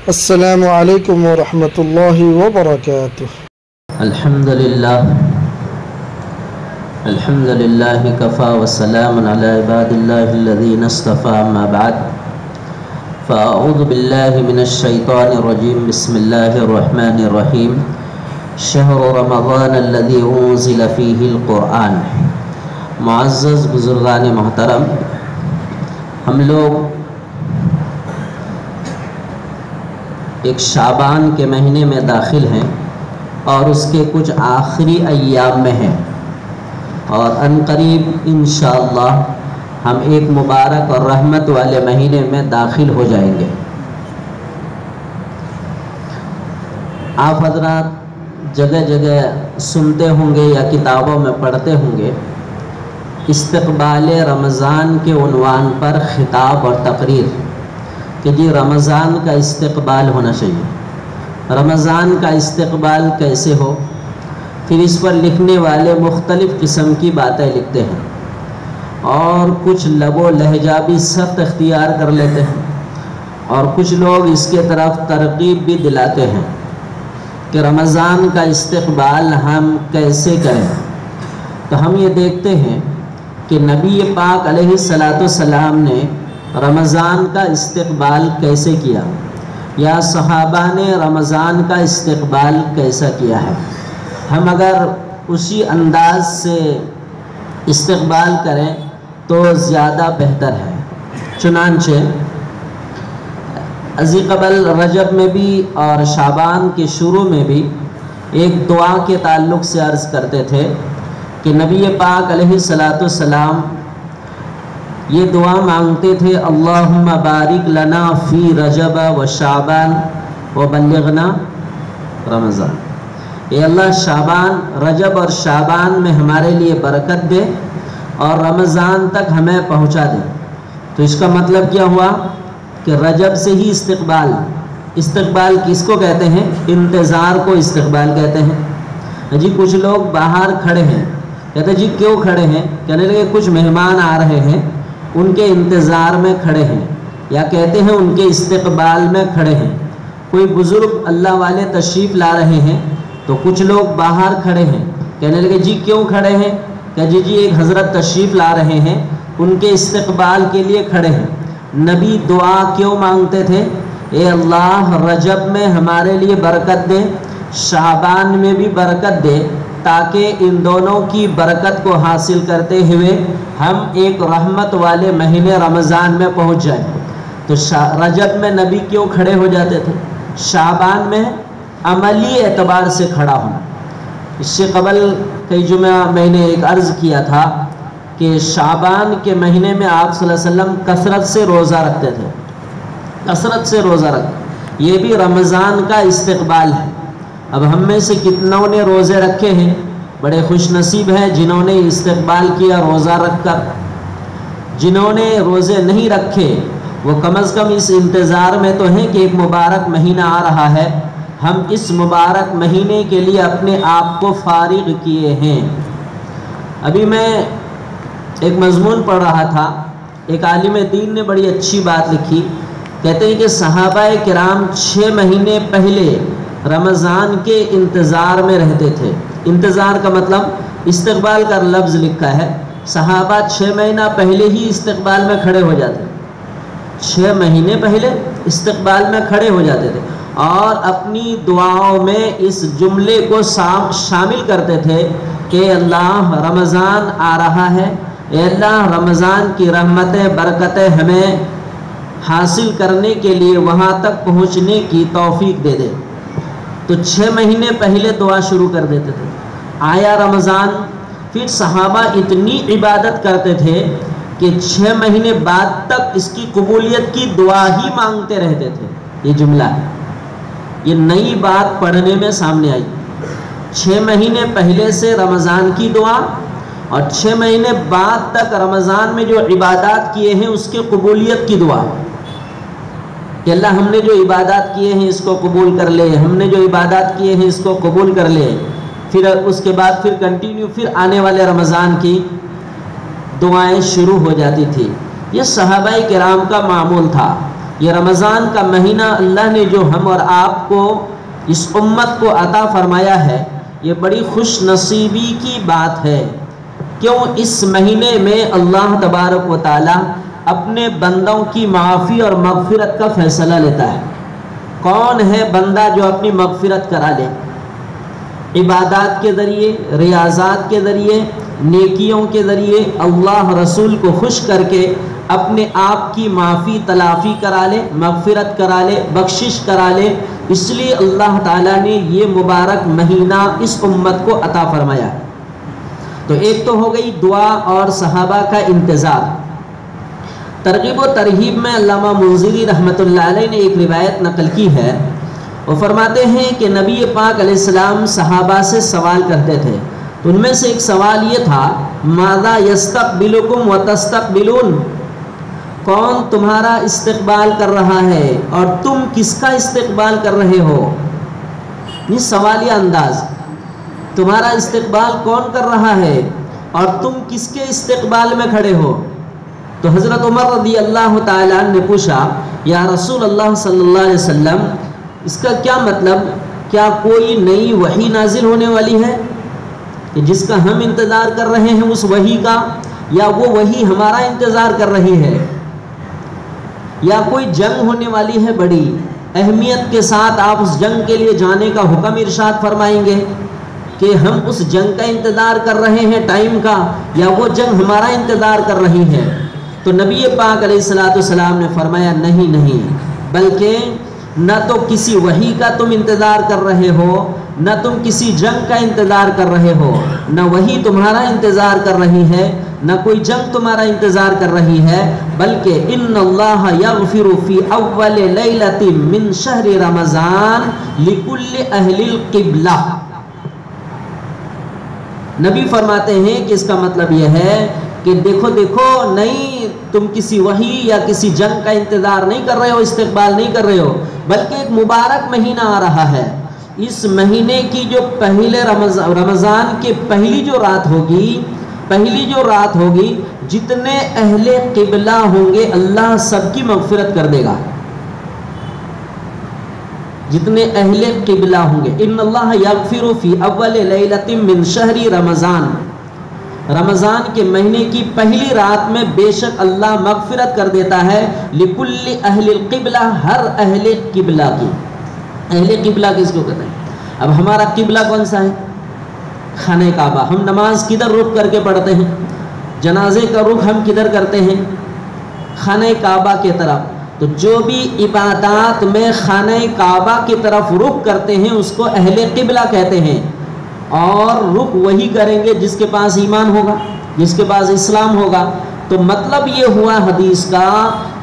السلام علیکم ورحمۃ اللہ وبرکاتہ۔ الحمدللہ کفا وسلام علی عباد اللہ الذین اصطفى اما بعد فاعوذ باللہ من الشیطان الرجیم بسم اللہ الرحمن الرحیم شہر رمضان الذی انزل فیہ القرآن۔ معزز بزرگان محترم، ہم لوگ ایک شعبان کے مہینے میں داخل ہیں اور اس کے کچھ آخری ایام میں ہیں، اور عنقریب انشاءاللہ ہم ایک مبارک اور رحمت والے مہینے میں داخل ہو جائیں گے۔ آپ حضرات جگہ جگہ سنتے ہوں گے یا کتابوں میں پڑھتے ہوں گے، استقبال رمضان کے عنوان پر خطاب اور تقریر کہ جی رمضان کا استقبال ہونا چاہیے، رمضان کا استقبال کیسے ہو۔ پھر اس پر لکھنے والے مختلف قسم کی باتیں لکھتے ہیں اور کچھ لب و لہجہ بھی سخت اختیار کر لیتے ہیں، اور کچھ لوگ اس کے طرف ترغیب بھی دلاتے ہیں کہ رمضان کا استقبال ہم کیسے کریں۔ تو ہم یہ دیکھتے ہیں کہ نبی پاک علیہ الصلاۃ والسلام نے رمضان کا استقبال کیسے کیا، یا صحابہ نے رمضان کا استقبال کیسا کیا ہے۔ ہم اگر اسی انداز سے استقبال کریں تو زیادہ بہتر ہے۔ چنانچہ ازی قبل رجب میں بھی اور شعبان کے شروع میں بھی ایک دعا کے تعلق سے عرض کرتے تھے کہ نبی پاک علیہ الصلاۃ والسلام یہ دعا مانگتے تھے، اللہم بارک لنا فی رجب و شعبان و بلغنا رمضان۔ اے اللہ شعبان، رجب اور شعبان میں ہمارے لیے برکت دے اور رمضان تک ہمیں پہنچا دے۔ تو اس کا مطلب کیا ہوا کہ رجب سے ہی استقبال کس کو کہتے ہیں؟ انتظار کو استقبال کہتے ہیں۔ جی کچھ لوگ باہر کھڑے ہیں، کہتے ہیں جی کیوں کھڑے ہیں؟ کہنے لگے کچھ مہمان آ رہے ہیں، ان کے انتظار میں کھڑے ہیں، یا کہتے ہیں ان کے استقبال میں کھڑے ہیں۔ کوئی بزرگ اللہ والے تشریف لا رہے ہیں تو کچھ لوگ باہر کھڑے ہیں، کہنے لگے جی کیوں کھڑے ہیں؟ کہ جی ایک حضرت تشریف لا رہے ہیں، ان کے استقبال کے لیے کھڑے ہیں۔ نبی دعا کیوں مانگتے تھے؟ اے اللہ رجب میں ہمارے لیے برکت دے، شعبان میں بھی برکت دے، تاکہ ان دونوں کی برکت کو حاصل کرتے ہوئے ہم ایک رحمت والے مہینے رمضان میں پہنچ جائیں۔ تو رجب میں نبی کیوں کھڑے ہو جاتے تھے؟ شعبان میں عملی اعتبار سے کھڑا ہونا۔ اس سے قبل کئی جمعہ میں نے ایک عرض کیا تھا کہ شعبان کے مہینے میں آپ صلی اللہ علیہ وسلم کثرت سے روزہ رکھتے تھے، کثرت سے روزہ رکھتے۔ یہ بھی رمضان کا استقبال ہے۔ اب ہم میں سے کتنوں نے روزے رکھے ہیں؟ بڑے خوش نصیب ہیں جنہوں نے استقبال کیا روزہ رکھ کر۔ جنہوں نے روزے نہیں رکھے وہ کم از کم اس انتظار میں تو ہیں کہ ایک مبارک مہینہ آ رہا ہے، ہم اس مبارک مہینے کے لیے اپنے آپ کو فارغ کیے ہیں۔ ابھی میں ایک مضمون پڑھ رہا تھا، ایک عالم دین نے بڑی اچھی بات لکھی، کہتے ہیں کہ صحابہ کرام 6 مہینے پہلے رمضان کے انتظار میں رہتے تھے۔ انتظار کا مطلب استقبال کا لفظ لکھا ہے، صحابہ 6 مہینہ پہلے ہی استقبال میں کھڑے ہو جاتے، 6 مہینے پہلے استقبال میں کھڑے ہو جاتے تھے، اور اپنی دعاؤں میں اس جملے کو شامل کرتے تھے کہ اللہ رمضان آ رہا ہے، اے اللہ رمضان کی رحمتیں برکتیں ہمیں حاصل کرنے کے لیے وہاں تک پہنچنے کی توفیق دے دے۔ تو 6 مہینے پہلے دعا شروع کر دیتے تھے۔ آیا رمضان، پھر صحابہ اتنی عبادت کرتے تھے کہ 6 مہینے بعد تک اس کی قبولیت کی دعا ہی مانگتے رہتے تھے۔ یہ جملہ ہے، یہ نئی بات پڑھنے میں سامنے آئی۔ 6 مہینے پہلے سے رمضان کی دعا، اور 6 مہینے بعد تک رمضان میں جو عبادات کیے ہیں اس کی قبولیت کی دعا کہ اللہ ہم نے جو عبادات کیے ہیں اس کو قبول کر لے، ہم نے جو عبادات کیے ہیں اس کو قبول کر لے۔ پھر اس کے بعد پھر کنٹینیو پھر آنے والے رمضان کی دعائیں شروع ہو جاتی تھی۔ یہ صحابہ کرام کا معمول تھا۔ یہ رمضان کا مہینہ اللہ نے جو ہم اور آپ کو اس امت کو عطا فرمایا ہے، یہ بڑی خوش نصیبی کی بات ہے۔ کیوں؟ اس مہینے میں اللہ تبارک و تعالی اپنے بندوں کی معافی اور مغفرت کا فیصلہ لیتا ہے۔ کون ہے بندہ جو اپنی مغفرت کرا لے؟ عبادات کے ذریعے، ریاضات کے ذریعے، نیکیوں کے ذریعے اللہ رسول کو خوش کر کے اپنے آپ کی معافی تلافی کرا لے، مغفرت کرا لے، بخشش کرا لے۔ اس لیے اللہ تعالیٰ نے یہ مبارک مہینہ اس امت کو عطا فرمایا۔ تو ایک تو ہو گئی دعا اور صحابہ کا انتظار۔ ترغیب و ترہیب میں علامہ منذری رحمۃ اللہ علیہ نے ایک روایت نقل کی ہے، وہ فرماتے ہیں کہ نبی پاک علیہ السلام صحابہ سے سوال کرتے تھے، تو ان میں سے ایک سوال یہ تھا، ماذا یستقبلکم وتستقبلون، کون تمہارا استقبال کر رہا ہے اور تم کس کا استقبال کر رہے ہو؟ یہ سوالیہ انداز، تمہارا استقبال کون کر رہا ہے اور تم کس کے استقبال میں کھڑے ہو؟ تو حضرت عمر رضی اللہ تعالیٰ عنہ نے پوچھا، یا رسول اللہ صلی اللہ علیہ وسلم، اس کا کیا مطلب؟ کیا کوئی نئی وحی نازل ہونے والی ہے کہ جس کا ہم انتظار کر رہے ہیں اس وحی کا، یا وہ وحی ہمارا انتظار کر رہی ہے؟ یا کوئی جنگ ہونے والی ہے بڑی اہمیت کے ساتھ، آپ اس جنگ کے لیے جانے کا حکم ارشاد فرمائیں گے کہ ہم اس جنگ کا انتظار کر رہے ہیں ٹائم کا، یا وہ جنگ ہمارا انتظار کر رہی ہے؟ تو نبی پاک علیہ السلام نے فرمایا، نہیں، بلکہ نہ تو کسی وحی کا تم انتظار کر رہے ہو، نہ تم کسی جنگ کا انتظار کر رہے ہو، نہ وحی تمہارا انتظار کر رہی ہے، نہ کوئی جنگ تمہارا انتظار کر رہی ہے، بلکہ ان اللہ یغفر فی اول لیلۃ من شہر رمضان لکل اہل القبلہ۔ نبی فرماتے ہیں کہ اس کا مطلب یہ ہے کہ دیکھو نہیں، تم کسی وحی یا کسی جنگ کا انتظار نہیں کر رہے ہو، استقبال نہیں کر رہے ہو، بلکہ ایک مبارک مہینہ آ رہا ہے۔ اس مہینے کی جو پہلے رمضان کے پہلی جو رات ہوگی، جتنے اہل قبلہ ہوں گے اللہ سب کی مغفرت کر دے گا۔ جتنے اہل قبلہ ہوں گے، ان اللہ یغفر فی اول لیلۃ من شہر رمضان کے مہینے کی پہلی رات میں بے شک اللہ مغفرت کر دیتا ہے لکل اہل القبلہ، ہر اہل قبلہ کی۔ اہل قبلہ کس کو کہتے ہیں؟ اب ہمارا قبلہ کون سا ہے؟ خانہ کعبہ۔ ہم نماز کدھر رخ کر کے پڑھتے ہیں؟ جنازے کا رخ ہم کدھر کرتے ہیں؟ خانہ کعبہ کی طرف۔ تو جو بھی عبادات میں خانہ کعبہ کی طرف رخ کرتے ہیں اس کو اہل قبلہ کہتے ہیں، اور رخ وہی کریں گے جس کے پاس ایمان ہوگا، جس کے پاس اسلام ہوگا۔ تو مطلب یہ ہوا حدیث کا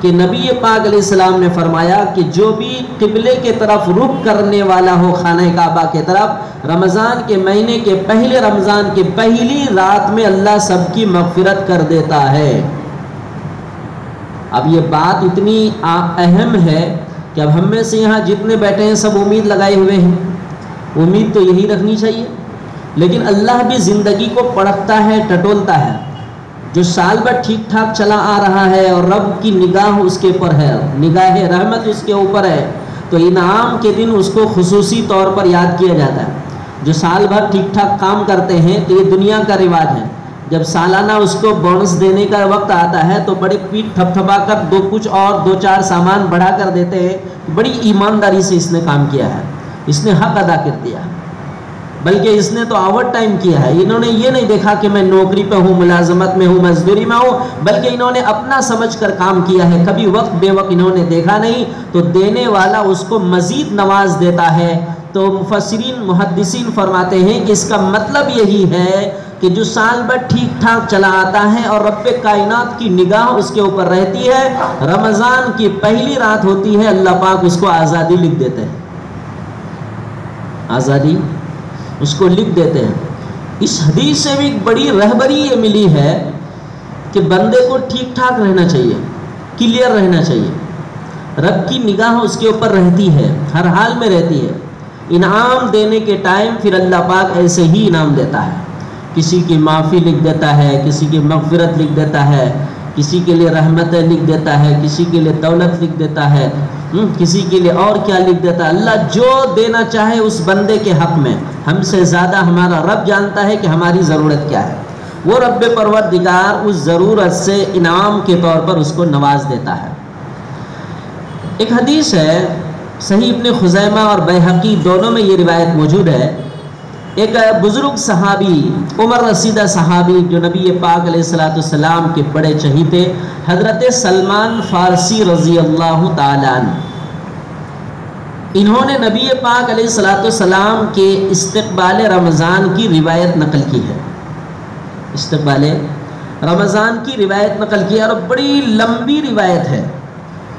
کہ نبی پاک علیہ السلام نے فرمایا کہ جو بھی قبلے کے طرف رخ کرنے والا ہو خانہ کعبہ کے طرف، رمضان کے مہینے کے پہلے رمضان کے پہلی رات میں اللہ سب کی مغفرت کر دیتا ہے۔ اب یہ بات اتنی اہم ہے کہ اب ہم میں سے یہاں جتنے بیٹھے ہیں سب امید لگائے ہوئے ہیں، امید تو یہی رکھنی چاہیے، لیکن اللہ بھی زندگی کو پرکھتا ہے، ٹٹولتا ہے۔ جو سال بھر ٹھیک ٹھاک چلا آ رہا ہے اور رب کی نگاہ اس کے اوپر ہے، نگاہ رحمت اس کے اوپر ہے، تو انعام کے دن اس کو خصوصی طور پر یاد کیا جاتا ہے۔ جو سال بھر ٹھیک ٹھاک کام کرتے ہیں تو یہ دنیا کا رواج ہے، جب سالانہ اس کو بونس دینے کا وقت آتا ہے تو بڑے پیٹ تھپ تھپا کر کچھ اور دو چار سامان بڑھا کر دیتے ہیں، بڑی ایمانداری سے اس نے کام کیا ہے، اس نے حق ادا کر دیا، بلکہ اس نے تو اوور ٹائم کیا ہے۔ انہوں نے یہ نہیں دیکھا کہ میں نوکری پہ ہوں، ملازمت میں ہوں، مزدوری میں ہوں، بلکہ انہوں نے اپنا سمجھ کر کام کیا ہے، کبھی وقت بے وقت انہوں نے دیکھا نہیں، تو دینے والا اس کو مزید نواز دیتا ہے۔ تو مفسرین محدثین فرماتے ہیں کہ اس کا مطلب یہی ہے کہ جو سال بھر ٹھیک ٹھاک چلا آتا ہے اور رب کائنات کی نگاہ اس کے اوپر رہتی ہے، رمضان کی پہلی رات ہوتی ہے، اللہ پاک اس کو آزادی لکھ دیتے ہیں، آزادی اس کو لکھ دیتے ہیں۔ اس حدیث سے بھی بڑی رہبری یہ ملی ہے کہ بندے کو ٹھیک ٹھاک رہنا چاہیے، کلیئر رہنا چاہیے، رب کی نگاہ اس کے اوپر رہتی ہے، ہر حال میں رہتی ہے۔ انعام دینے کے ٹائم پھر اللہ پاک ایسے ہی انعام دیتا ہے، کسی کی معافی لکھ دیتا ہے، کسی کی مغفرت لکھ دیتا ہے، کسی کے لیے رحمتیں لکھ دیتا ہے، کسی کے لیے دولت لکھ دیتا ہے، کسی کے لیے اور کیا لکھ دیتا ہے۔ اللہ جو دینا چاہے اس بندے کے حق میں، ہم سے زیادہ ہمارا رب جانتا ہے کہ ہماری ضرورت کیا ہے۔ وہ رب پروردگار اس ضرورت سے انعام کے طور پر اس کو نواز دیتا ہے۔ ایک حدیث ہے، صحیح ابن خزیمہ اور بیہقی دونوں میں یہ روایت موجود ہے۔ ایک بزرگ صحابی، عمر رسیدہ صحابی جو نبی پاک علیہ السلام کے بڑے چہیتے، حضرت سلمان فارسی رضی اللہ تعالیٰ عنہ، انہوں نے نبی پاک علیہ السلام کے استقبال رمضان کی روایت نقل کی ہے۔ استقبال رمضان کی روایت نقل کی ہے اور بڑی لمبی روایت ہے۔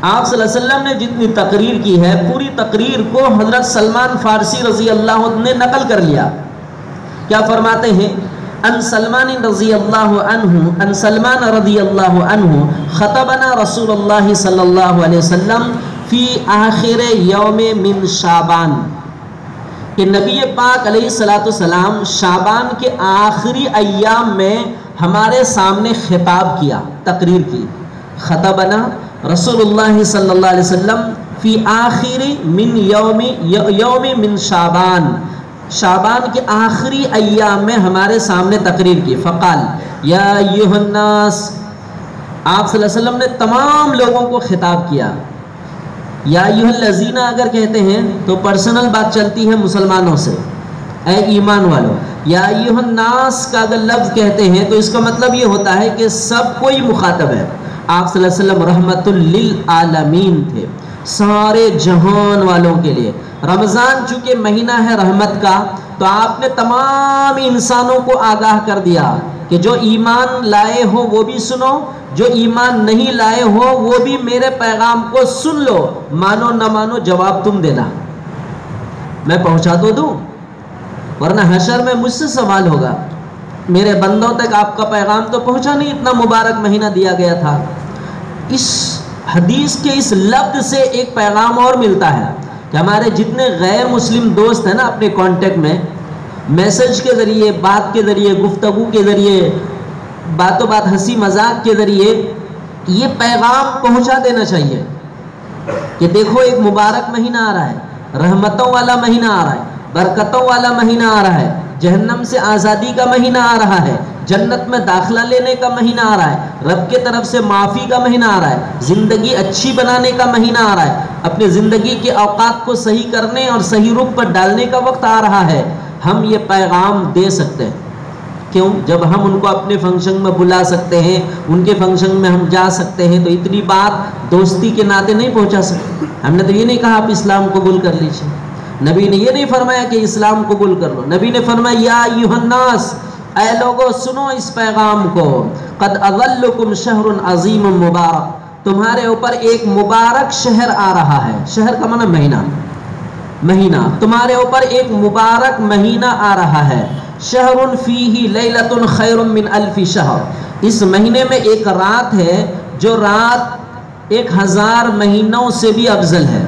آپ صلی اللہ علیہ وسلم نے جتنی تقریر کی ہے، پوری تقریر کو حضرت سلمان فارسی رضی اللہ عنہ نے نقل کر لیا۔ کیا فرماتے ہیں؟ ان سلمان رضی اللہ عنہ، ان سلمان رضی اللہ عنہ خطبنا رسول اللہ صلی اللہ علیہ وسلم فی آخر یوم من شعبان، کہ نبی پاک علیہ السلام شعبان کے آخری ایام میں ہمارے سامنے خطاب کیا، تقریر کی۔ خطبنا رسول اللہ صلی اللہ علیہ وسلم فی آخر من یوم من شعبان، شعبان کے آخری ایام میں ہمارے سامنے تقریر کی۔ فقال یا ایھا الناس، آپ صلی اللہ علیہ وسلم نے تمام لوگوں کو خطاب کیا۔ یا ایھا الذین اگر کہتے ہیں تو پرسنل بات چلتی ہے مسلمانوں سے، اے ایمان والو۔ یا ایھا الناس کا اگر لفظ کہتے ہیں تو اس کا مطلب یہ ہوتا ہے کہ سب کوئی مخاطب ہے۔ آپ صلی اللہ علیہ وسلم رحمت للعالمین تھے، سارے جہان والوں کے لیے۔ رمضان چونکہ مہینہ ہے رحمت کا، تو آپ نے تمام انسانوں کو آگاہ کر دیا کہ جو ایمان لائے ہو وہ بھی سنو، جو ایمان نہیں لائے ہو وہ بھی میرے پیغام کو سن لو، مانو نہ مانو جواب تم دینا، میں پہنچا تو دوں، ورنہ حشر میں مجھ سے سوال ہوگا۔ میرے بندوں تک آپ کا پیغام تو پہنچا نہیں، اتنا مبارک مہینہ دیا گیا تھا۔ اس حدیث کے اس لفظ سے ایک پیغام اور ملتا ہے کہ ہمارے جتنے غیر مسلم دوست ہیں نا اپنے کانٹیکٹ میں، میسج کے ذریعے، بات کے ذریعے، گفتگو کے ذریعے، باتوں بات ہنسی مذاق کے ذریعے یہ پیغام پہنچا دینا چاہیے کہ دیکھو ایک مبارک مہینہ آ رہا ہے، رحمتوں والا مہینہ آ رہا ہے، برکتوں والا مہینہ آ رہا ہے، جہنم سے آزادی کا مہینہ آ رہا ہے، جنت میں داخلہ لینے کا مہینہ آ رہا ہے، رب کے طرف سے معافی کا مہینہ آ رہا ہے، زندگی اچھی بنانے کا مہینہ آ رہا ہے، اپنے زندگی کے اوقات کو صحیح کرنے اور صحیح رخ پر ڈالنے کا وقت آ رہا ہے۔ ہم یہ پیغام دے سکتے ہیں، کیوں؟ جب ہم ان کو اپنے فنکشن میں بلا سکتے ہیں، ان کے فنکشن میں ہم جا سکتے ہیں، تو اتنی بات دوستی کے ناطے نہیں پہنچا سکتے۔ ہم نے تو یہ نہیں کہا آپ اسلام قبول کر لیجیے، نبی نے یہ نہیں فرمایا کہ اسلام قبول کر لو، نبی نے فرمایا یا ایھا الناس، اے لوگو سنو اس پیغام کو، قد اظلکم شہر عظیم مبارک، تمہارے اوپر ایک مبارک شہر آ رہا ہے، شہر کا معنی مہینہ، مہینہ، تمہارے اوپر ایک مبارک مہینہ آ رہا ہے، شہر فیہ لیلۃ خیر من الف شہر، اس مہینے میں ایک رات ہے جو رات 1000 مہینوں سے بھی افضل ہے۔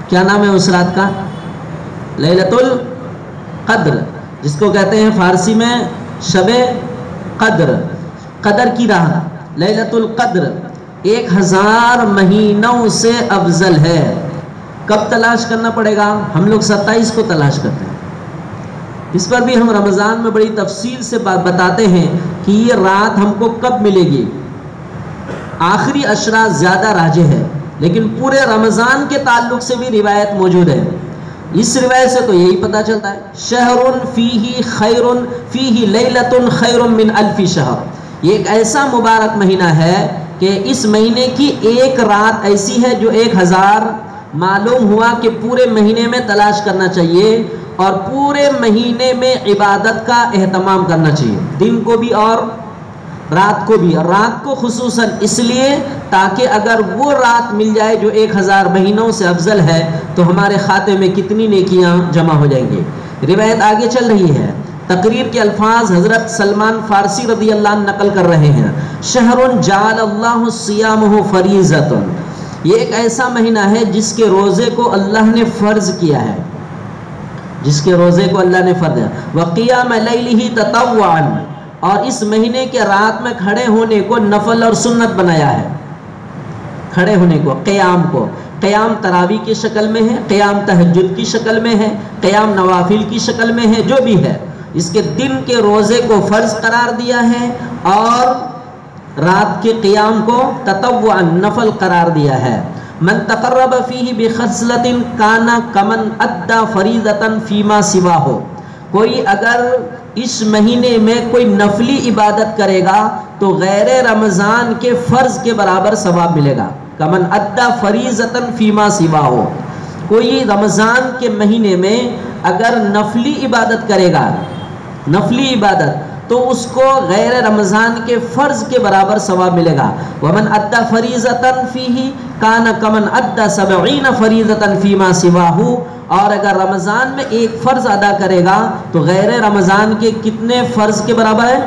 کیا نام ہے اس رات کا؟ لیلۃ القدر، جس کو کہتے ہیں فارسی میں شب قدر، قدر کی رات، لیلۃ القدر 1000 مہینوں سے افضل ہے۔ کب تلاش کرنا پڑے گا؟ ہم لوگ 27 کو تلاش کرتے ہیں، اس پر بھی ہم رمضان میں بڑی تفصیل سے بتاتے ہیں کہ یہ رات ہم کو کب ملے گی۔ آخری عشرہ زیادہ راجح ہے، لیکن پورے رمضان کے تعلق سے بھی روایت موجود ہے۔ اس روایت سے تو یہی پتہ چلتا ہے، شہر فیہ خیر فیہ لیلۃ خیر من الف شہر، یہ ایک ایسا مبارک مہینہ ہے کہ اس مہینے کی ایک رات ایسی ہے جو 1000۔ معلوم ہوا کہ پورے مہینے میں تلاش کرنا چاہیے اور پورے مہینے میں عبادت کا اہتمام کرنا چاہیے، دن کو بھی اور رات کو بھی، اور رات کو خصوصاً اس لیے تاکہ اگر وہ رات مل جائے جو 1000 مہینوں سے افضل ہے تو ہمارے کھاتے میں کتنی نیکیاں جمع ہو جائیں گی۔ روایت آگے چل رہی ہے، تقریر کے الفاظ حضرت سلمان فارسی رضی اللہ عنہ نقل کر رہے ہیں، شہر جعل اللہ صیامہ فریضۃ، یہ ایک ایسا مہینہ ہے جس کے روزے کو اللہ نے فرض کیا ہے، جس کے روزے کو اللہ نے فرض کیا، وقیام لیلہ تطوعا، اور اس مہینے کے رات میں کھڑے ہونے کو نفل اور سنت بنایا ہے. کھڑے ہونے کو، قیام کو، قیام تراویح کی شکل میں ہے، قیام تہجد کی شکل میں ہے، قیام نوافل کی شکل میں ہے، جو بھی ہے اس کے دن کے روزے کو فرض قرار دیا ہے اور رات کے قیام کو تطوعا نفل قرار دیا ہے. من تقرب فیہ بخصلۃ کان کمن ادى فریضۃ فیما سواہ. کوئی اگر اس مہینے میں کوئی نفلی عبادت کرے گا تو غیر رمضان کے فرض کے برابر ثواب ملے گا. کمن ادى فریضۃ فیما سواہ. کوئی رمضان کے مہینے میں اگر نفلی عبادت کرے گا، نفلی عبادت، تو اس کو غیر رمضان کے فرض کے برابر ثواب ملے گا. ومن ادى فریضۃ فیہ کان کمن ادى 70 فریضۃ فیما سواہ. اور اگر رمضان میں ایک فرض ادا کرے گا تو غیر رمضان کے کتنے فرض کے برابر ہے؟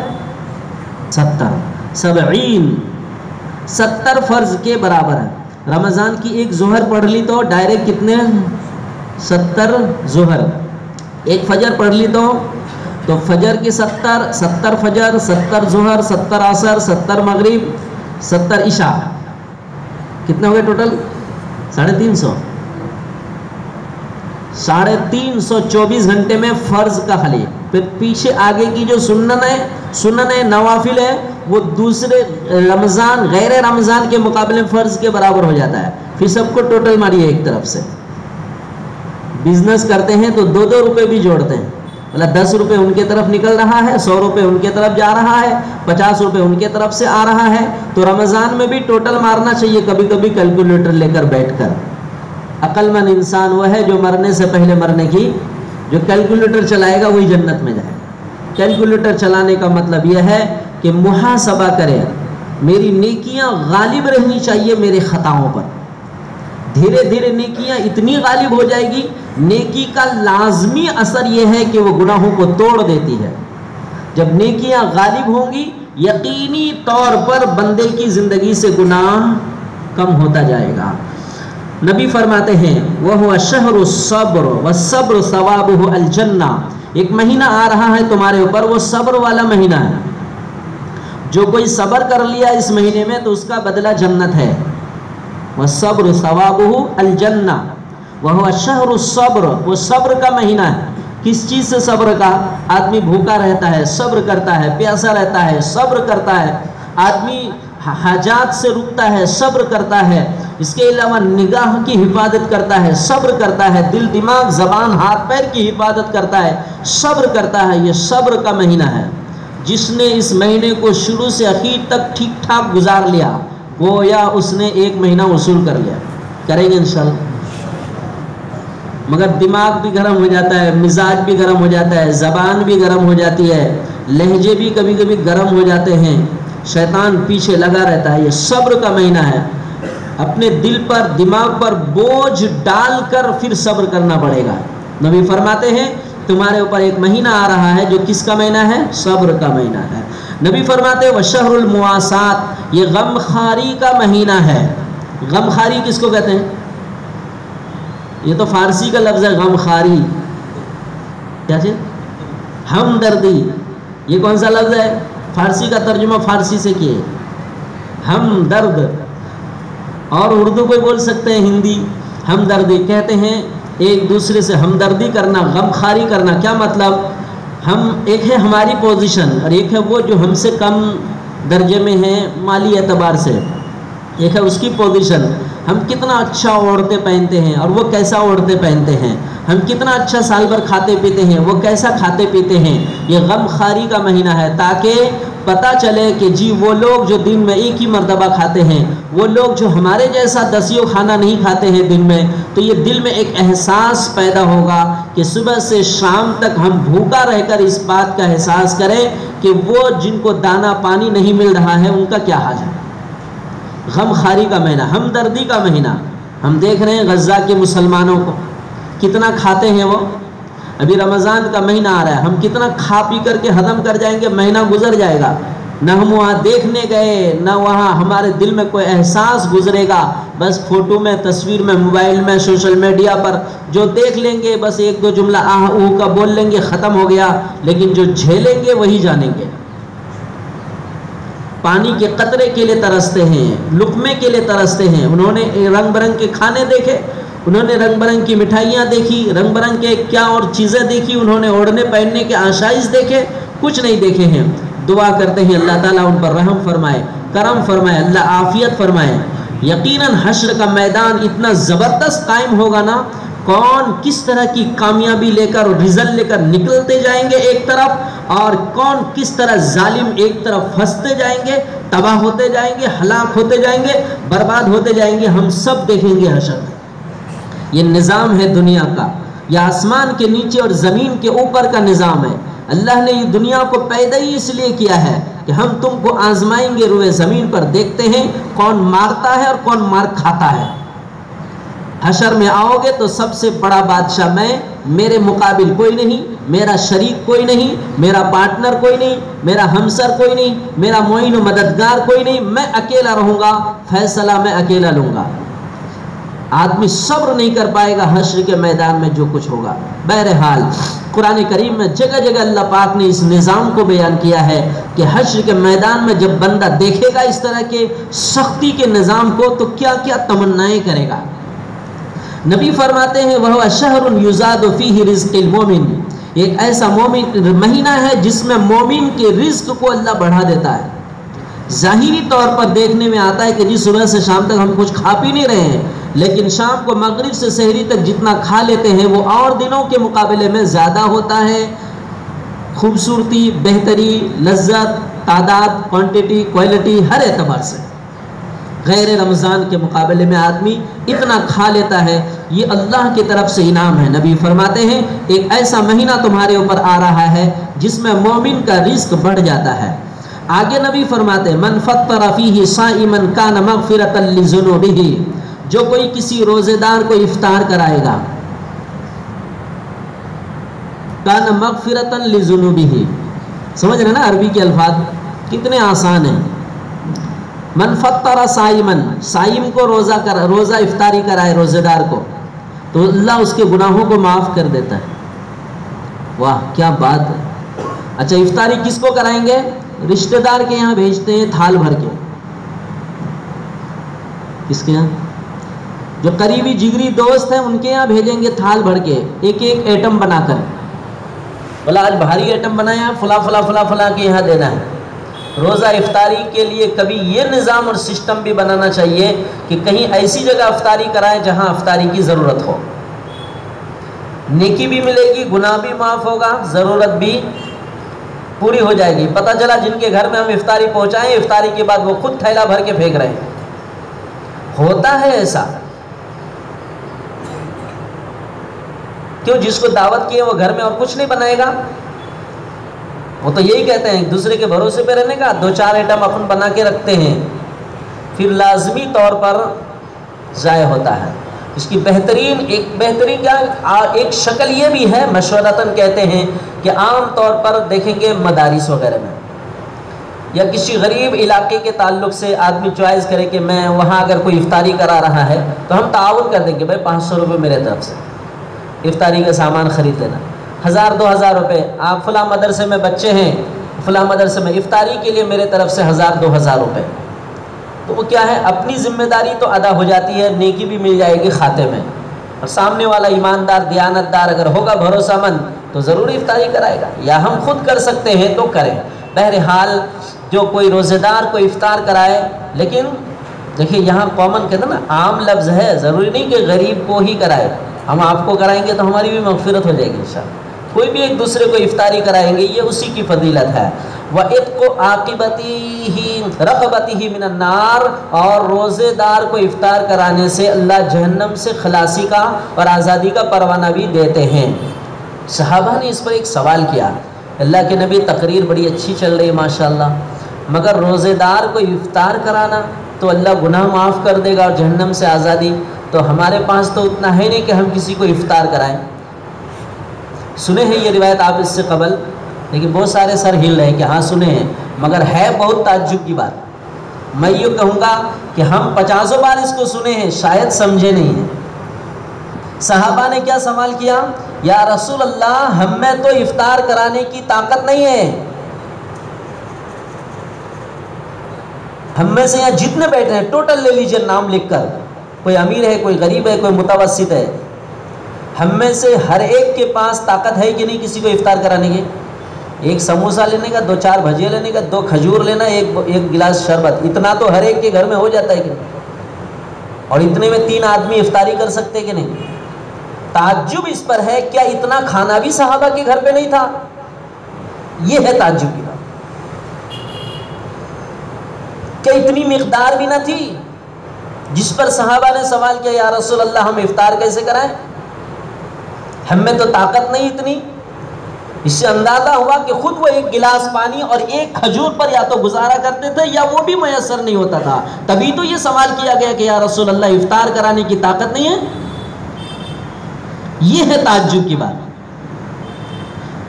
70 فرض کے برابر ہے. رمضان کی ایک ظہر پڑھ لی تو ڈائریکٹ کتنے؟ 70 ظہر. ایک فجر پڑھ لی تو فجر کی 70 فجر، 70 ظہر، 70 عصر، 70 مغرب، 70 عشاء. کتنے ہو گئے ٹوٹل؟ 350. 324 گھنٹے میں فرض کا خالی. پھر پیچھے آگے کی جو سنن ہے نوافل ہے وہ دوسرے رمضان غیر رمضان کے مقابلے فرض کے برابر ہو جاتا ہے. پھر سب کو ٹوٹل ماریے. ایک طرف سے بزنس کرتے ہیں تو 2 روپے بھی جوڑتے ہیں. مطلب 10 روپے ان کے طرف نکل رہا ہے، 100 روپے ان کے طرف جا رہا ہے، 50 روپے ان کے طرف سے آ رہا ہے. تو رمضان میں بھی ٹوٹل مارنا چاہیے کبھی کبھی کیلکولیٹر لے کر بیٹھ کر. عقل مند انسان وہ ہے جو مرنے سے پہلے مرنے کی جو کیلکولیٹر چلائے گا وہی جنت میں جائے. کیلکولیٹر چلانے کا مطلب یہ ہے کہ محاسبہ کرے. میری نیکیاں غالب رہنی چاہیے میرے خطاؤں پر. دھیرے دھیرے نیکیاں اتنی غالب ہو جائے گی. نیکی کا لازمی اثر یہ ہے کہ وہ گناہوں کو توڑ دیتی ہے. جب نیکیاں غالب ہوں گی یقینی طور پر بندے کی زندگی سے گناہ کم ہوتا جائے گا. نبی فرماتے ہیں وَهُوَ شَهْرُ الصَّبْرُ وَالصَّبْرُ ثَوَابُهُ الْجَنَّةُ. ایک مہینہ آ رہا ہے تمہارے اوپر، وہ صبر والا مہینہ ہے. جو کوئی صبر کر لیا اس مہینے میں تو اس کا بدلہ جنت ہے. وَالصَّبْرُ ثَوَابُهُ الْجَنَّةُ. وَهُوَ شَهْرُ الصَّبْرُ. وہ صبر کا مہینہ ہے. کس چیز سے صبر کا؟ آدمی بھوکا رہتا ہے صبر کرتا ہے، پیاسا رہتا ہے صبر کرتا ہے، آدمی حاجات سے رکتا ہے صبر کرتا ہے، اس کے علاوہ نگاہ کی حفاظت کرتا ہے صبر کرتا ہے، دل دماغ زبان ہاتھ پیر کی حفاظت کرتا ہے صبر کرتا ہے. یہ صبر کا مہینہ ہے. جس نے اس مہینے کو شروع سے اخیر تک ٹھیک ٹھاک گزار لیا گویا اس نے ایک مہینہ وصول کر لیا. کریں گے انشاءاللہ. مگر دماغ بھی گرم ہو جاتا ہے، مزاج بھی گرم ہو جاتا ہے، زبان بھی گرم ہو جاتی ہے، لہجے بھی کبھی کبھی گرم ہو جاتے ہیں، شیطان پیچھے لگا رہتا ہے. یہ صبر کا مہینہ ہے. اپنے دل پر دماغ پر بوجھ ڈال کر پھر صبر کرنا پڑے گا. نبی فرماتے ہیں تمہارے اوپر ایک مہینہ آ رہا ہے جو کس کا مہینہ ہے؟ صبر کا مہینہ ہے. نبی فرماتے ہیں وشہر المواسات. یہ غمخواری کا مہینہ ہے. غمخواری کس کو کہتے ہیں؟ یہ تو فارسی کا لفظ ہے غمخواری. کیا چیز؟ ہمدردی. یہ کون سا لفظ ہے؟ فارسی کا ترجمہ فارسی سے کیے ہمدرد. اور اردو کو بول سکتے ہیں ہندی ہمدردی. کہتے ہیں ایک دوسرے سے ہمدردی کرنا، غمخواری کرنا. کیا مطلب؟ ہم ایک ہے ہماری پوزیشن اور ایک ہے وہ جو ہم سے کم درجے میں ہے مالی اعتبار سے. ایک ہے اس کی پوزیشن. ہم کتنا اچھا اوڑھتے پہنتے ہیں اور وہ کیسا اوڑھتے پہنتے ہیں. ہم کتنا اچھا سال بھر کھاتے پیتے ہیں، وہ کیسا کھاتے پیتے ہیں. یہ غمخواری کا مہینہ ہے تاکہ پتہ چلے کہ جی وہ لوگ جو دن میں ایک ہی مرتبہ کھاتے ہیں، وہ لوگ جو ہمارے جیسا دسیوں کھانا نہیں کھاتے ہیں دن میں، تو یہ دل میں ایک احساس پیدا ہوگا کہ صبح سے شام تک ہم بھوکا رہ کر اس بات کا احساس کریں کہ وہ جن کو دانہ پانی نہیں مل رہا ہے ان کا کیا حال ہے. غمخواری کا مہینہ، ہمدردی کا مہینہ. ہم دیکھ رہے ہیں غزہ کے مسلمانوں کو کتنا کھاتے ہیں. وہ ابھی رمضان کا مہینہ آ رہا ہے، ہم کتنا کھا پی کر کے ختم کر جائیں گے، مہینہ گزر جائے گا. نہ ہم وہاں دیکھنے گئے، نہ وہاں ہمارے دل میں کوئی احساس گزرے گا. بس فوٹو میں، تصویر میں، موبائل میں، سوشل میڈیا پر جو دیکھ لیں گے بس ایک دو جملہ آہ اوہ کا بول لیں گے، ختم ہو گیا. لیکن جو جھیلیں گے وہی جانیں گے. پانی کے قطرے کے لیے ترستے ہیں، لقمے کے لیے ترستے ہیں۔ انہوں نے رنگ برنگ کے کھانے دیکھے، انہوں نے رنگ برنگ کی مٹھائیاں دیکھی، رنگ برنگ کے کیا اور چیزیں دیکھی، انہوں نے اوڑھنے پہننے کے آشائش دیکھے، کچھ نہیں دیکھے ہیں۔ دعا کرتے ہیں اللہ تعالیٰ ان پر رحم فرمائے، کرم فرمائے، اللہ عافیت فرمائے۔ یقیناً حشر کا میدان اتنا زبردست قائم ہوگا نا، کون کس طرح کی کامیابی لے کر اور رزلٹ لے کر نکلتے جائیں گے ایک طرف، اور کون کس طرح ظالم ایک طرف پھنستے جائیں گے، تباہ ہوتے جائیں گے، ہلاک ہوتے جائیں گے، برباد ہوتے جائیں گے، ہم سب دیکھیں گے حشر۔ یہ نظام ہے دنیا کا، یہ آسمان کے نیچے اور زمین کے اوپر کا نظام ہے۔ اللہ نے یہ دنیا کو پیدا ہی اس لیے کیا ہے کہ ہم تم کو آزمائیں گے، روئے زمین پر دیکھتے ہیں کون مارتا ہے اور کون مار کھاتا ہے۔ حشر میں آؤ گے تو سب سے بڑا بادشاہ میں، میرے مقابل کوئی نہیں، میرا شریک کوئی نہیں، میرا پارٹنر کوئی نہیں، میرا ہمسر کوئی نہیں، میرا معین و مددگار کوئی نہیں، میں اکیلا رہوں گا، فیصلہ میں اکیلا لوں گا۔ آدمی صبر نہیں کر پائے گا حشر کے میدان میں جو کچھ ہوگا۔ بہرحال قرآن کریم میں جگہ جگہ اللہ پاک نے اس نظام کو بیان کیا ہے کہ حشر کے میدان میں جب بندہ دیکھے گا اس طرح کے سختی کے نظام کو تو کیا کیا تمنائیں کرے گا۔ نبی فرماتے ہیں وَهُوَ شَهْرٌ يُزَادُ فِيهِ رِزْقِ الْمُؤْمِنِ، ایک ایسا مومن مہینہ ہے جس میں مومن کے رزق کو اللہ بڑھا دیتا ہے۔ ظاہری طور پر دیکھنے میں آتا ہے کہ جس صبح سے شام تک ہم کچھ کھا پی نہیں رہے ہیں، لیکن شام کو مغرب سے سحری تک جتنا کھا لیتے ہیں وہ اور دنوں کے مقابلے میں زیادہ ہوتا ہے۔ خوبصورتی، بہتری، لذت، تعداد، کوانٹٹی، کوالٹی، ہر اعتبار سے غیر رمضان کے مقابلے میں آدمی اتنا کھا لیتا ہے۔ یہ اللہ کی طرف سے انعام ہے۔ نبی فرماتے ہیں ایک ایسا مہینہ تمہارے اوپر آ رہا ہے جس میں مومن کا رزق بڑھ جاتا ہے۔ آگے نبی فرماتے ہیں من فطر فیہ صائما کان مغفرۃ لذنوبہ، جو کوئی کسی روزے دار کو افطار کرائے گا، کان مغفرۃ لذنوبہ، سمجھ رہے نا عربی کے الفاظ کتنے آسان ہیں۔ من فطر صائما، صائم کو روزہ افطاری کرائے روزے دار کو تو اللہ اس کے گناہوں کو معاف کر دیتا ہے۔ واہ کیا بات ہے۔ اچھا افطاری کس کو کرائیں گے؟ رشتہ دار کے یہاں بھیجتے ہیں تھال بھر کے۔ کس کے یہاں؟ جو قریبی جگری دوست ہیں ان کے یہاں بھیجیں گے تھال بھر کے، ایک ایک ایٹم بنا کر، بولا آج بھاری ایٹم بنایا فلاں فلاں فلاں فلاں کے یہاں دینا ہے۔ روزہ افطاری کے لیے کبھی یہ نظام اور سسٹم بھی بنانا چاہیے کہ کہیں ایسی جگہ افطاری کرائے جہاں افطاری کی ضرورت ہو، نیکی بھی ملے گی، گناہ بھی معاف ہوگا، ضرورت بھی پوری ہو جائے گی۔ پتہ چلا جن کے گھر میں ہم افطاری پہنچائیں افطاری کے بعد وہ خود تھیلا بھر کے پھینک رہے ہیں۔ ہوتا ہے ایسا، کیوں؟ جس کو دعوت کی ہے وہ گھر میں اور کچھ نہیں بنائے گا؟ وہ تو یہی کہتے ہیں ایک دوسرے کے بھروسے پہ رہنے کا، دو چار ایٹم اپن بنا کے رکھتے ہیں، پھر لازمی طور پر ضائع ہوتا ہے۔ اس کی بہترین کیا ایک شکل یہ بھی ہے، مشورتاً کہتے ہیں کہ عام طور پر دیکھیں گے مدارس وغیرہ میں یا کسی غریب علاقے کے تعلق سے آدمی چوائس کرے کہ میں وہاں اگر کوئی افطاری کرا رہا ہے تو ہم تعاون کر دیں گے، بھائی 500 روپے میرے طرف سے افطاری کا سامان خرید لینا، 1000-2000 روپے، آپ فلاں مدرسے میں بچے ہیں، فلاں مدرسے میں افطاری کے لیے میرے طرف سے 1000-2000 روپے، تو وہ کیا ہے اپنی ذمہ داری تو ادا ہو جاتی ہے، نیکی بھی مل جائے گی کھاتے میں، اور سامنے والا ایماندار دیانت دار اگر ہوگا بھروسہ مند تو ضرور افطاری کرائے گا، یا ہم خود کر سکتے ہیں تو کریں۔ بہرحال جو کوئی روزے دار کو افطار کرائے، لیکن دیکھیں یہاں کامن کہتے ہیں نا عام لفظ ہے، ضروری نہیں کہ غریب کو ہی کرائے، ہم آپ کو کرائیں گے تو ہماری بھی مغفرت ہو جائے گی انشاءاللہ، کوئی بھی ایک دوسرے کو افطاری کرائیں گے، یہ اسی کی فضیلت ہے۔ وَإِتْقُ عَاقِبَتِهِ رَقَبَتِهِ مِنَ النَّارِ، اور روزے دار کو افطار کرانے سے اللہ جہنم سے خلاصی کا اور آزادی کا پروانہ بھی دیتے ہیں۔ صحابہ نے اس پر ایک سوال کیا، اللہ کے نبی تقریر بڑی اچھی چل رہی ہے ماشاءاللہ، مگر روزے دار کو افطار کرانا تو اللہ گناہ معاف کر دے گا اور جہنم سے آزادی، تو ہمارے پاس تو اتنا ہے نہیں کہ ہم کسی کو افطار کرائیں۔ سنے ہیں یہ روایت آپ اس سے قبل، لیکن بہت سارے سر ہل رہے ہیں کہ ہاں سنے ہیں، مگر ہے بہت تعجب کی بات۔ میں یہ کہوں گا کہ ہم 50 بار اس کو سنے ہیں، شاید سمجھے نہیں ہیں۔ صحابہ نے کیا سوال کیا؟ یا رسول اللہ ہم میں تو افطار کرانے کی طاقت نہیں ہے، ہم میں سے یہاں جتنے بیٹھے ہیں ٹوٹل لے لیجئے نام لکھ کر، کوئی امیر ہے، کوئی غریب ہے، کوئی متوسط ہے، ہم میں سے ہر ایک کے پاس طاقت ہے کہ نہیں کسی کو افطار کرانے کی؟ ایک سموسہ لینے کا، 2-4 بھجیے لینے کا، 2 کھجور لینا، ایک گلاس شربت، اتنا تو ہر ایک کے گھر میں ہو جاتا ہے کہ نہیں؟ اور اتنے میں 3 آدمی افطاری کر سکتے کہ نہیں؟ تعجب اس پر ہے کیا اتنا کھانا بھی صحابہ کے گھر پہ نہیں تھا؟ یہ ہے تعجب کی بات، کیا اتنی مقدار بھی نہ تھی جس پر صحابہ نے سوال کیا یا رسول اللہ ہم افطار کیسے کرائیں، ہم میں تو طاقت نہیں اتنی؟ اس سے اندازہ ہوا کہ خود وہ ایک گلاس پانی اور ایک کھجور پر یا تو گزارا کرتے تھے یا وہ بھی میسر نہیں ہوتا تھا، تبھی تو یہ سوال کیا گیا کہ یا رسول اللہ افطار کرانے کی طاقت نہیں ہے۔ یہ ہے تعجب کی بات۔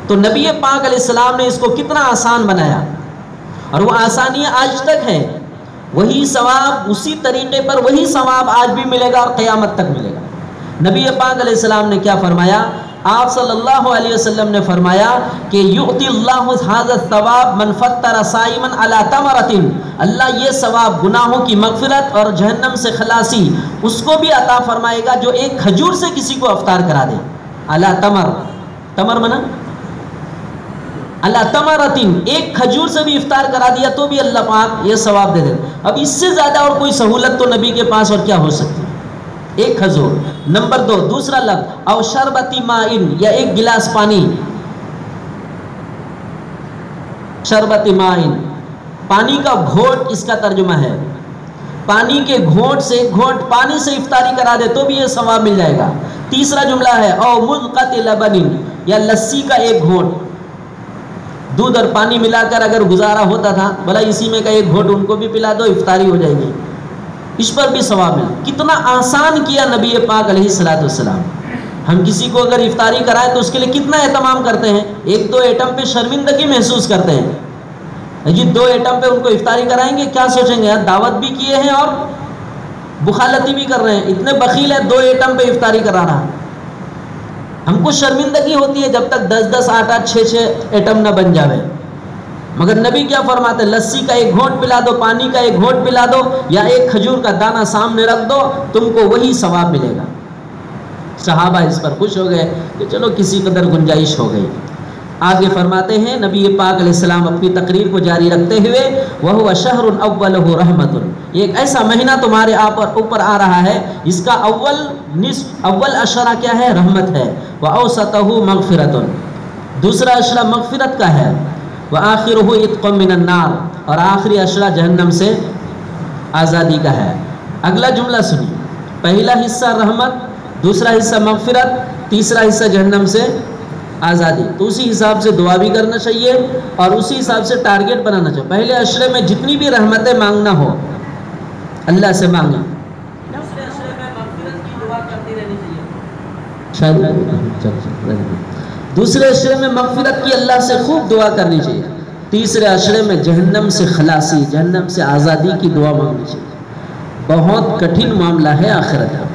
تو نبی پاک علیہ السلام نے اس کو کتنا آسان بنایا، اور وہ آسانی آج تک ہے، وہی ثواب اسی طریقے پر وہی ثواب آج بھی ملے گا اور قیامت تک ملے گا۔ نبی پاک علیہ السلام نے کیا فرمایا؟ آپ صلی اللہ علیہ وسلم نے فرمایا کہ یؤتی اللہ ھذا الثواب من فطر صائما علی تمرۃ، اللہ یہ ثواب گناہوں کی مغفرت اور جہنم سے خلاصی اس کو بھی عطا فرمائے گا جو ایک کھجور سے کسی کو افطار کرا دے۔ علی تمر، تمر منا علی تمرۃ، ایک کھجور سے بھی افطار کرا دیا تو بھی اللہ پاک یہ ثواب دے دے۔ اب اس سے زیادہ اور کوئی سہولت تو نبی کے پاس اور کیا ہو سکتی ہے؟ ایک کھجور۔ نمبر 2، دوسرا لفظ او شربتی مائن، یا ایک گلاس پانی، شربتی مائن، پانی کا گھونٹ اس کا ترجمہ ہے، پانی کے گھونٹ سے، گھونٹ پانی سے افطاری کرا دے تو بھی یہ ثواب مل جائے گا۔ تیسرا جملہ ہے او مذقۃ لبن، یا لسی کا ایک گھونٹ، دودھ اور پانی ملا کر اگر گزارا ہوتا تھا، بھلا اسی میں کا ایک گھونٹ ان کو بھی پلا دو، افطاری ہو جائے گی، اس پر بھی ثواب ملا۔ کتنا آسان کیا نبی پاک علیہ السلام۔ ہم کسی کو اگر افطاری کرائے تو اس کے لیے کتنا اہتمام کرتے ہیں، 1-2 ایٹم پہ شرمندگی محسوس کرتے ہیں، جی 2 ایٹم پہ ان کو افطاری کرائیں گے کیا سوچیں گے، یار دعوت بھی کیے ہیں اور بخالتی بھی کر رہے ہیں، اتنے بخیل ہے 2 ایٹم پہ افطاری کرا رہا۔ ہم کو شرمندگی ہوتی ہے جب تک 10-10 8-8 6-6 ایٹم نہ بن جاوے، مگر نبی کیا فرماتے ہیں، لسی کا ایک گھونٹ پلا دو، پانی کا ایک گھونٹ پلا دو، یا ایک کھجور کا دانہ سامنے رکھ دو، تم کو وہی ثواب ملے گا۔ صحابہ اس پر خوش ہو گئے کہ چلو کسی قدر گنجائش ہو گئی۔ آگے فرماتے ہیں نبی پاک علیہ السلام اپنی تقریر کو جاری رکھتے ہوئے، وَهُوَ شَهْرٌ أَوَّلُهُ رَحْمَةٌ، ایک ایسا مہینہ تمہارے اوپر آ رہا ہے اس کا اول نصف، اول عشرہ کیا ہے، رحمت ہے، وَأَوْسَطُهُ مَغْفِرَةٌ، دوسرا عشرہ مغفرت کا ہے، وَآخِرُهُ عِتْقٌ مِّنَ النَّارِ، اور آخری عشرہ جہنم سے آزادی کا ہے۔ اگلا جملہ سنیے، پہلا حصہ رحمت، دوسرا حصہ مغفرت، تیسرا حصہ جہنم سے آزادی۔ تو اسی حساب سے دعا بھی کرنا چاہیے اور اسی حساب سے ٹارگٹ بنانا چاہیے۔ پہلے عشرے میں جتنی بھی رحمتیں مانگنا ہو اللہ سے مانگیں، دوسرے عشرے میں مغفرت کی دعا کرتی رہنی چاہیے، دوسرے عشرے میں مغفرت کی اللہ سے خوب دعا کرنی چاہیے، تیسرے عشرے میں جہنم سے خلاصی، جہنم سے آزادی کی دعا مانگنی چاہیے۔ بہت کٹھن معاملہ ہے آخرت کا،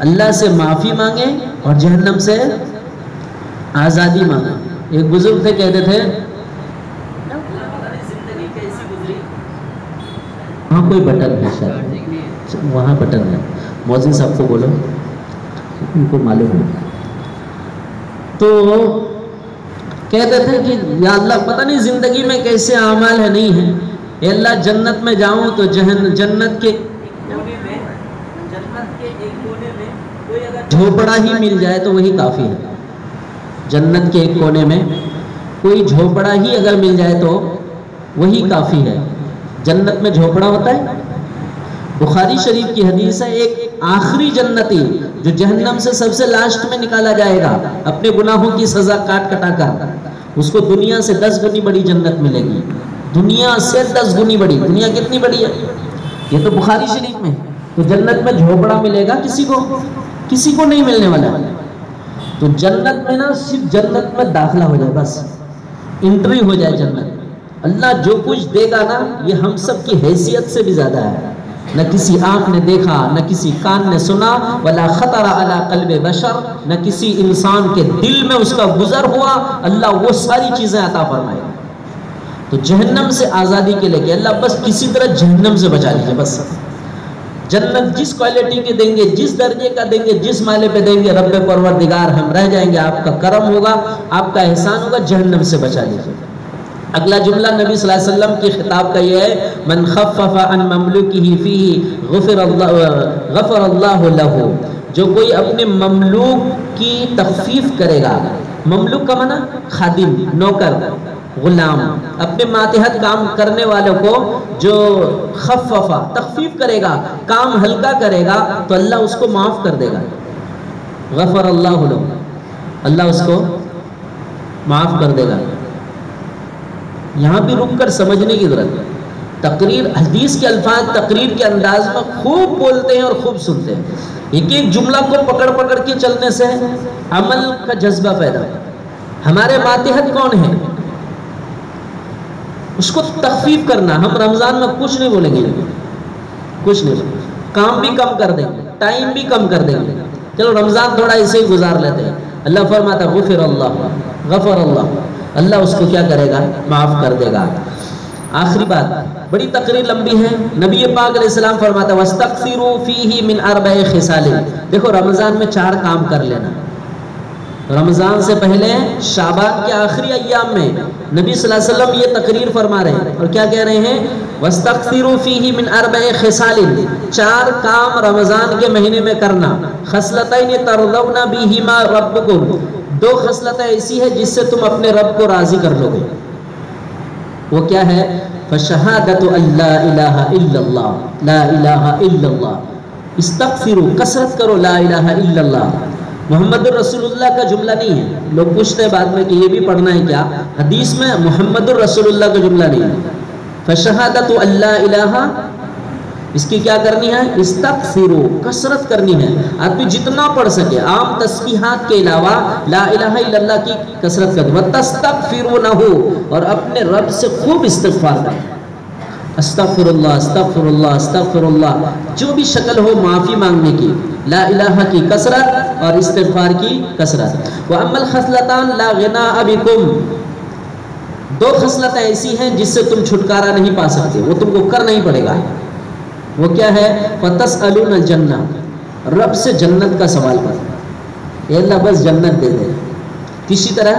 اللہ سے معافی مانگیں اور جہنم سے آزادی مانگیں۔ ایک بزرگ تھے کہتے تھے، زندگی کیسی گزری، وہاں کوئی بٹن ہے شاید، وہاں بٹن ہے، مؤذن صاحب کو بولو ان کو معلوم ہے۔ تو کہتے تھے کہ یا اللہ پتہ نہیں زندگی میں کیسے اعمال ہے نہیں ہے، اے اللہ جنت میں جاؤں تو جنت کے جھوپڑا ہی مل جائے تو وہی کافی ہے، جنت کے ایک کونے میں کوئی جھوپڑا ہی اگر مل جائے تو وہی کافی ہے۔ جنت میں جھوپڑا ہوتا ہے، بخاری شریف کی حدیث ہے، ایک آخری جنتی جو جہنم سے سب سے لاسٹ میں نکالا جائے گا اپنے گناہوں کی سزا کاٹ کٹا کر، اس کو دنیا سے 10 گنی بڑی جنت ملے گی، دنیا سے 10 گنی بڑی۔ دنیا کتنی بڑی ہے، یہ تو بخاری شریف میں۔ تو جنت میں جھوپڑا ملے گا کسی کو نہیں ملنے والا۔ تو جنت میں نا صرف جنت میں داخلہ ہو جائے، بس انٹری ہو جائے جنت، اللہ جو کچھ دے گا نا یہ ہم سب کی حیثیت سے بھی زیادہ ہے، نہ کسی آنکھ نے دیکھا، نہ کسی کان نے سنا، ولا خطر علی قلب بشر، نہ کسی انسان کے دل میں اس کا گزر ہوا، اللہ وہ ساری چیزیں عطا فرمائے گا۔ تو جہنم سے آزادی کے لے کے اللہ بس کسی طرح جہنم سے بچا لیجیے بس. جنت جس کوالٹی کے دیں گے، جس درجے کا دیں گے، جس مالے پہ دیں گے، رب پروردگار ہم رہ جائیں گے، آپ کا کرم ہوگا، آپ کا احسان ہوگا، جہنم سے بچا لیجیے. اگلا جملہ نبی صلی اللہ علیہ وسلم کی خطاب کا یہ ہے، من خفف عن مملوکہ فیہ غفر اللہ لہ. جو کوئی اپنے مملوک کی تخفیف کرے گا، مملوک کا معنی خادم، نوکر، غلام، اپنے ماتحت کام کرنے والوں کو جو خففا تخفیف کرے گا، کام ہلکا کرے گا، تو اللہ اس کو معاف کر دے گا. غفر اللہ لہ، اللہ اس کو معاف کر دے گا. یہاں بھی رک کر سمجھنے کی ضرورت ہے. تقریر، حدیث کے الفاظ تقریر کے انداز میں خوب بولتے ہیں اور خوب سنتے ہیں. ایک ایک جملہ کو پکڑ پکڑ کے چلنے سے عمل کا جذبہ پیدا ہے. ہمارے ماتحت کون ہیں، اس کو تخفیف کرنا. ہم رمضان میں کچھ نہیں بولیں گے، کچھ نہیں بولیں گے، کام بھی کم کر دیں گے، ٹائم بھی کم کر دیں گے. چلو رمضان تھوڑا ایسے ہی گزار لیتے ہیں. اللہ فرماتا غفر اللہ، غفر اللہ، اللہ اس کو کیا کرے گا، معاف کر دے گا. آخری بات، بڑی تقریر لمبی ہے. نبی پاک علیہ السلام فرماتا وَاسْتَغْفِرُوا فِيهِ مِنْ أَرْبَعِ خِصَالٍ. دیکھو رمضان میں 4 کام کر لینا. رمضان سے پہلے شعبان کے آخری ایام میں نبی صلی اللہ علیہ وسلم یہ تقریر فرما رہے ہیں اور کیا کہہ رہے ہیں، وَاسْتَغْفِرُوا فِيهِ مِنْ أَرْبَعِ خِصَالٍ. 4 کام رمضان کے مہینے میں کرنا. خصلتین ترضون بہما ربکم. 2 خصلتیں ایسی ہے جس سے تم اپنے رب کو راضی کر لو گے. وہ کیا ہے، فشہادت اللہ الہ الا اللہ، لا الہ الا اللہ. استغفروا، کثرت کرو لا الہ الا اللہ. محمد الرسول اللہ کا جملہ نہیں ہے. لوگ پوچھتے ہیں بعد میں کہ یہ بھی پڑھنا ہے کیا، حدیث میں محمد الرسول اللہ کا جملہ نہیں ہے. فشہادت اللہ الہ، اس کی کیا کرنی ہے، استغفروا، کثرت کرنی ہے. آدمی جتنا پڑھ سکے، عام تسبیحات کے علاوہ لا الہ الا اللہ کی کثرت کریں. وَتَسْتَغْفِرُونَهُ، اور اپنے رب سے خوب استغفار کریں. استغفر اللہ، استغفر اللہ، استغفر اللہ. جو بھی شکل ہو معافی مانگنے کی، لا الہ کی کثرت اور استغفار کی کثرت. وَأَمَّا الْخَصْلَتَانِ لَا غِنَاءَ بِكُمْ. 2 خصلتیں ایسی ہیں جس سے تم چھٹکارا نہیں پا سکتے، وہ تم کو کر نہیں پڑے گا. وہ کیا ہے، فَتَسْأَلُونَ الْجَنَّةَ، رب سے جنت کا سوال کر، اے اللہ بس جنت دے دے. کسی طرح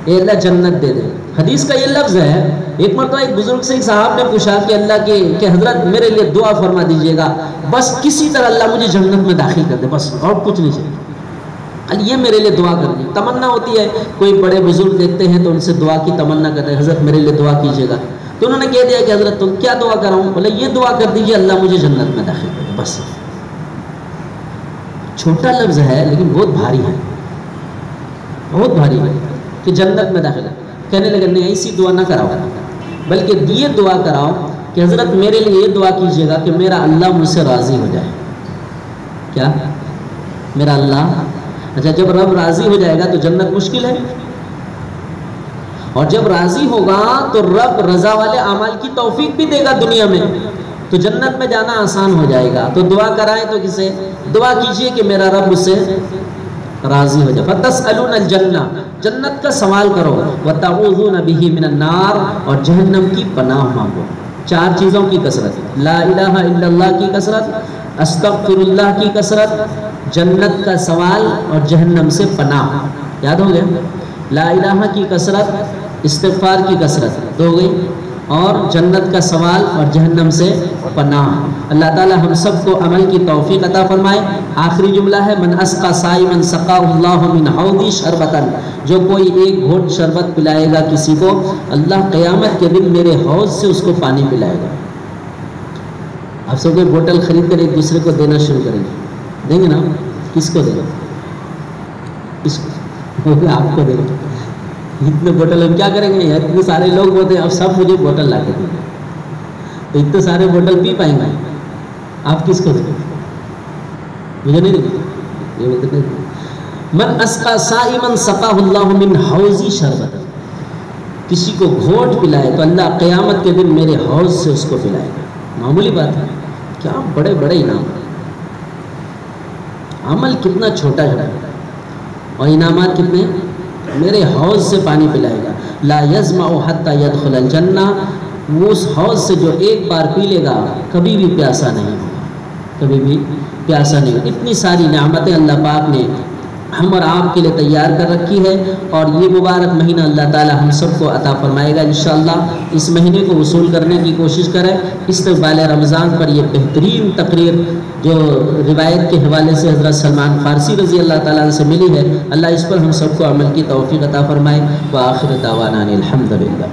اے اللہ جنت دے دے. حدیث کا یہ لفظ ہے. ایک مرتبہ ایک بزرگ سے ایک صاحب نے پوچھا کہ اللہ کہ حضرت میرے لیے دعا فرما دیجئے گا، بس کسی طرح اللہ مجھے جنت میں داخل کر دے، بس اور کچھ نہیں چاہیے. یہ میرے لیے دعا کر دی. تمنا ہوتی ہے، کوئی بڑے بزرگ دیکھتے ہیں تو ان سے دعا کی تمنا کرتے ہیں، حضرت میرے لیے دعا کیجئے گا. تو انہوں نے کہہ دیا کہ حضرت تم کیا دعا کراؤں؟ بولے یہ دعا کر دیجئے اللہ مجھے جنت میں داخل کر دے. بس چھوٹا لفظ ہے لیکن بہت بھاری ہے، بہت بھاری ہے کہ جنت میں داخل. کہنے لگے نہیں ایسی دعا نہ کراؤ، بلکہ یہ دعا کراؤ کہ حضرت میرے لیے یہ دعا کیجئے گا کہ میرا اللہ مجھ سے راضی ہو جائے. کیا؟ میرا اللہ. اچھا جب رب راضی ہو جائے گا تو جنت مشکل ہے، اور جب راضی ہوگا تو رب رضا والے اعمال کی توفیق بھی دے گا دنیا میں، تو جنت میں جانا آسان ہو جائے گا. تو دعا کرائیں تو کسے دعا کیجئے کہ میرا رب مجھ سے راضی ہو جائے. فَتَسْأَلُونَ الْجَنَّةَ، جنت کا سوال کرو. وَتَعُوذُونَ بِهِ مِنَ النَّارِ، اور جہنم کی پناہ مانگو. 4 چیزوں کی کثرت، لا الہ الا اللہ کی کثرت، استغفر اللہ کی کثرت، جنت کا سوال اور جہنم سے پناہ. یاد ہو گیا؟ لا الہ کی کثرت، استغفار کی کثرت 2 ہو گئی، اور جنت کا سوال اور جہنم سے پناہ. اللہ تعالی ہم سب کو عمل کی توفیق عطا فرمائے. آخری جملہ ہے من اسقى صائما سقاه الله من حوض شربتا. جو کوئی ایک گھونٹ شربت پلائے گا کسی کو، اللہ قیامت کے دن میرے حوض سے اس کو پانی پلائے گا. آپ سب کوئی بوتل خرید کر ایک دوسرے کو دینا شروع کریں گے، دیں گے نا؟ کس کو دیں گے؟ اس کو، آپ کو دیں گے. اتنے بوتل ہم کیا کریں گے؟ اتنے سارے لوگ ہوتے ہیں، اب سب مجھے بوتل لا کے دیں گے، تو اتنے سارے بوتل پی پائیں گے. آپ کس کو دیں گے؟ مجھے نہیں دیں گے. یہ بولتے ہیں من اسقى صائما سقاه الله من حوض شربتا. کسی کو گھونٹ پلائے تو اللہ قیامت کے دن میرے حوض سے اس کو پلائے گا. معمولی بات ہے، کیا بڑے بڑے انعام. عمل کتنا چھوٹا ہے اور انعامات کتنے میرے حوض سے پانی پلائے گا، لا یظمأ حتی یدخل الجنہ، وہ اس حوض سے جو ایک بار پی لے گا کبھی بھی پیاسا نہیں ہوگا، کبھی بھی پیاسا نہیں ہوگا۔ اتنی ساری نعمتیں اللہ پاک نے ہم اور آپ کے لیے تیار کر رکھی ہے، اور یہ مبارک مہینہ اللہ تعالی ہم سب کو عطا فرمائے گا انشاءاللہ۔ اس مہینے کو وصول کرنے کی کوشش کریں۔ استقبال رمضان پر یہ بہترین تقریر جو روایت کے حوالے سے حضرت سلمان فارسی رضی اللہ تعالیٰ عنہ سے ملی ہے، اللہ اس پر ہم سب کو عمل کی توفیق عطا فرمائے۔ وآخر دعوانا الحمدللہ۔